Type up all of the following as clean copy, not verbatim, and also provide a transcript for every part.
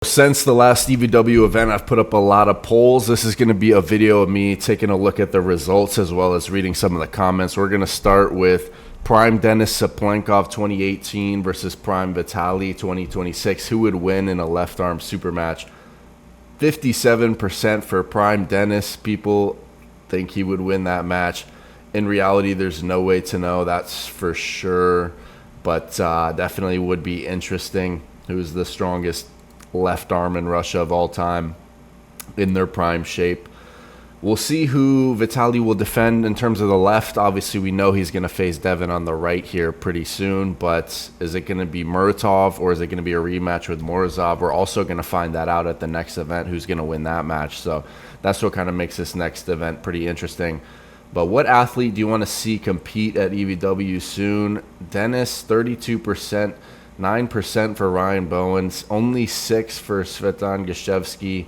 Since the last EVW event, I've put up a lot of polls. This is going to be a video of me taking a look at the results as well as reading some of the comments. We're going to start with Prime Denis Saplenkov 2018 versus Prime Vitaly 2026. Who would win in a left arm super match? 57% for Prime Denis. People think he would win that match. In reality, there's no way to know, that's for sure. But definitely would be interesting. Who's the strongest left arm in Russia of all time in their prime shape? We'll see who Vitaly will defend in terms of the left. Obviously, we know he's going to face Devon on the right here pretty soon, but is it going to be Muratov or is it going to be a rematch with Morozov? We're also going to find that out at the next event, who's going to win that match. So that's what kind of makes this next event pretty interesting. But what athlete do you want to see compete at EVW soon? Denis, 32%. 9% for Ryan Bowens, only 6% for Svetan Gashevsky,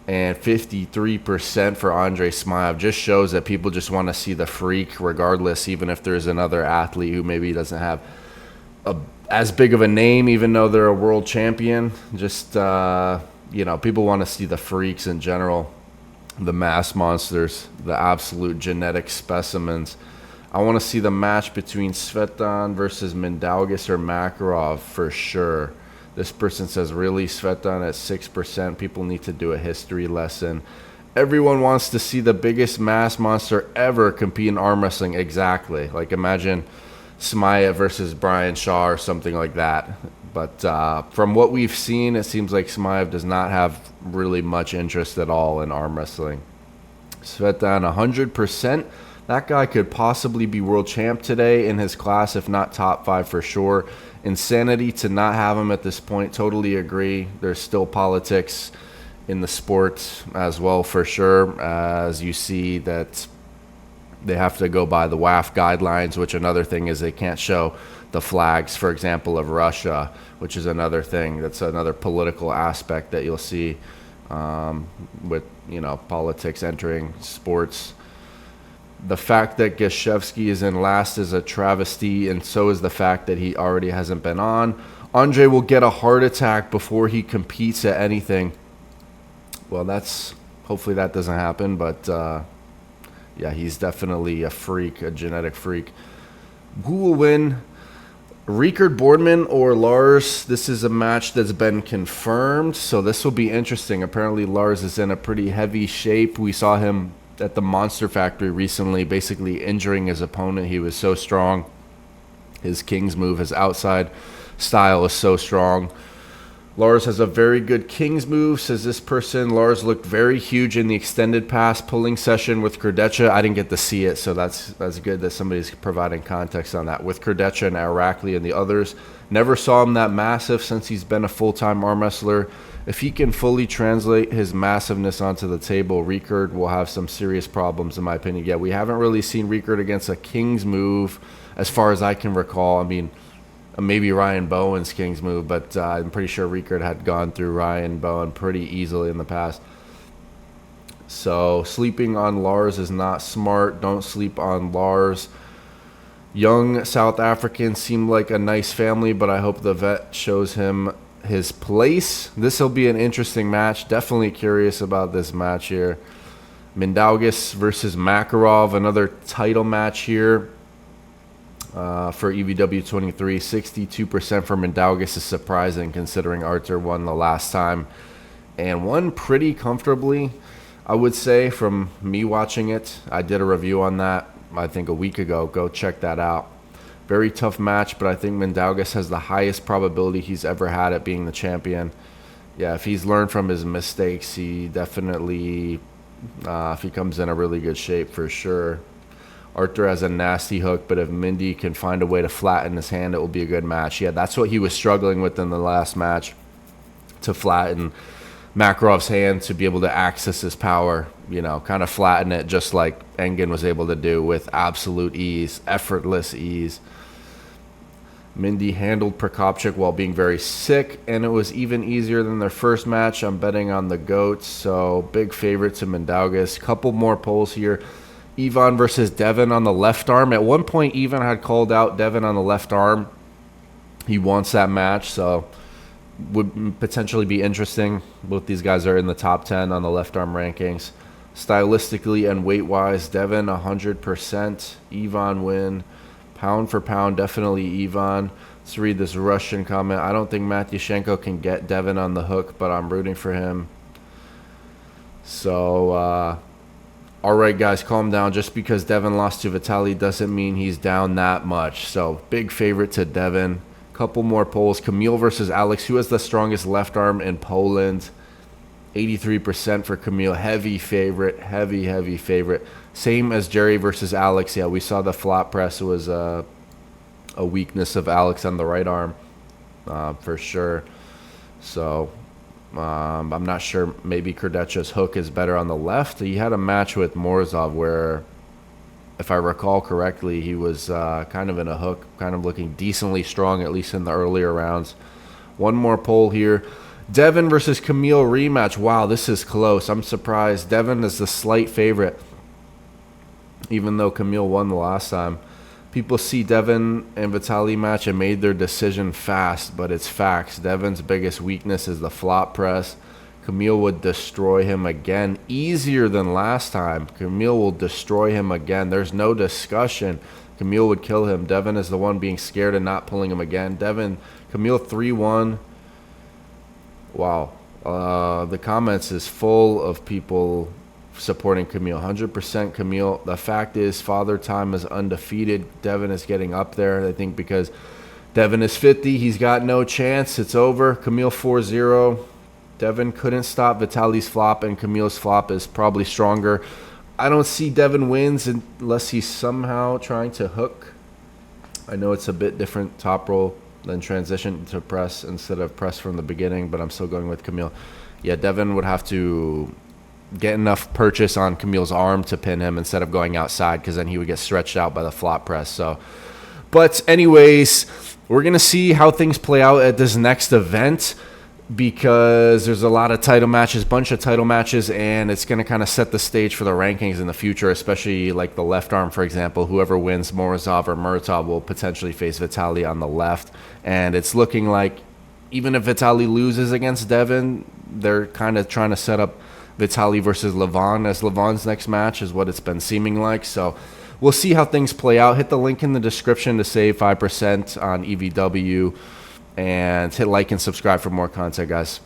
and 53% for Andrei Smaev. Just shows that people just want to see the freak regardless, even if there's another athlete who maybe doesn't have as big of a name, even though they're a world champion. Just, people want to see the freaks in general, the mass monsters, the absolute genetic specimens. I want to see the match between Svetan versus Mandalgus or Makarov for sure. This person says, really, Svetan at 6%? People need to do a history lesson. Everyone wants to see the biggest mass monster ever compete in arm wrestling. Exactly. Like, imagine Smaev versus Brian Shaw or something like that. But from what we've seen, it seems like Smaev does not have really much interest at all in arm wrestling. Svetan, 100%. That guy could possibly be world champ today in his class, if not top 5 for sure. Insanity to not have him at this point. Totally agree. There's still politics in the sport as well for sure, as you see that they have to go by the WAF guidelines, which another thing is they can't show the flags, for example, of Russia, which is another thing. That's another political aspect that you'll see with, politics entering sports. The fact that Gashevsky is in last is a travesty, and so is the fact that he already hasn't been on. Andre will get a heart attack before he competes at anything. Well, hopefully that doesn't happen, but yeah, he's definitely a freak, a genetic freak. Who will win? Rickard Borman or Lars? This is a match that's been confirmed, so this will be interesting. Apparently Lars is in a pretty heavy shape. We saw him at the Monster Factory recently, basically injuring his opponent. He was so strong. His King's move, his outside style is so strong. Lars has a very good King's move, says this person. Lars looked very huge in the extended pass pulling session with Kurdecha. I didn't get to see it, so that's good that somebody's providing context on that. With Kurdecha and Arakli and the others, never saw him that massive since he's been a full-time arm wrestler. If he can fully translate his massiveness onto the table, Rickard will have some serious problems, in my opinion. Yeah, we haven't really seen Rickard against a King's move as far as I can recall. I mean, maybe Ryan Bowen's King's move, but I'm pretty sure Rickard had gone through Ryan Bowen pretty easily in the past. So sleeping on Lars is not smart. Don't sleep on Lars. Young South Africans seem like a nice family, but I hope the vet shows him his place. This will be an interesting match. Definitely curious about this match here. Mandalgus versus Makarov, another title match here for EVW 23. 62% for Mandalgus is surprising considering Artur won the last time and won pretty comfortably, I would say, from me watching it. I did a review on that, I think, a week ago. Go check that out. Very tough match, but I think Mandalgus has the highest probability he's ever had at being the champion. Yeah, if he's learned from his mistakes, he definitely, if he comes in a really good shape for sure. Artur has a nasty hook, but if Mindy can find a way to flatten his hand, it will be a good match. Yeah, that's what he was struggling with in the last match, to flatten Makarov's hand to be able to access his power, kind of flatten it just like Engin was able to do with absolute ease, effortless ease. Mindy handled Prokopchuk while being very sick, and it was even easier than their first match. I'm betting on the GOATs, so big favorite to Mandalgus. Couple more polls here. Yvon versus Devon on the left arm. At one point, Yvon had called out Devon on the left arm. He wants that match, so would potentially be interesting. Both these guys are in the top 10 on the left arm rankings. Stylistically and weight-wise, Devon 100%. Yvon win. Pound for pound, definitely Yvon. Let's read this Russian comment. I don't think Matyushenko can get Devon on the hook, but I'm rooting for him. So, all right, guys, calm down. Just because Devon lost to Vitaly doesn't mean he's down that much. So, big favorite to Devon. Couple more polls. Camille versus Alex. Who has the strongest left arm in Poland? 83% for Camille. Heavy favorite. Heavy favorite. Same as Jerry versus Alex. Yeah, we saw the flop press was a weakness of Alex on the right arm for sure. So I'm not sure. Maybe Kardeccia's hook is better on the left. He had a match with Morozov where, if I recall correctly, he was kind of in a hook, kind of looking decently strong, at least in the earlier rounds. One more poll here. Devon versus Camille rematch. Wow, this is close. I'm surprised. Devon is the slight favorite, even though Camille won the last time. People see Devon and Vitaly match and made their decision fast, but it's facts. Devon's biggest weakness is the flop press. Camille would destroy him again, easier than last time. Camille will destroy him again. There's no discussion. Camille would kill him. Devon is the one being scared and not pulling him again. Camille 3-1. Wow. The comments is full of people supporting Camille. 100% Camille. The fact is, Father Time is undefeated. Devon is getting up there. I think because Devon is 50, he's got no chance. It's over. Camille 4-0. Devon couldn't stop Vitaly's flop, and Camille's flop is probably stronger. I don't see Devon wins unless he's somehow trying to hook. I know it's a bit different top roll than transition to press instead of press from the beginning, but I'm still going with Camille. Yeah, Devon would have to get enough purchase on Camille's arm to pin him instead of going outside, because then he would get stretched out by the flop press. But anyways, we're going to see how things play out at this next event, because there's a lot of title matches, bunch of title matches, and it's going to kind of set the stage for the rankings in the future, especially like the left arm, for example. Whoever wins Morozov or Muratov will potentially face Vitaly on the left, and it's looking like even if Vitaly loses against Devon, they're kind of trying to set up Vitaly versus Yvon as Yvon's next match is what it's been seeming like. So we'll see how things play out. Hit the link in the description to save 5% on EVW. And hit like and subscribe for more content, guys.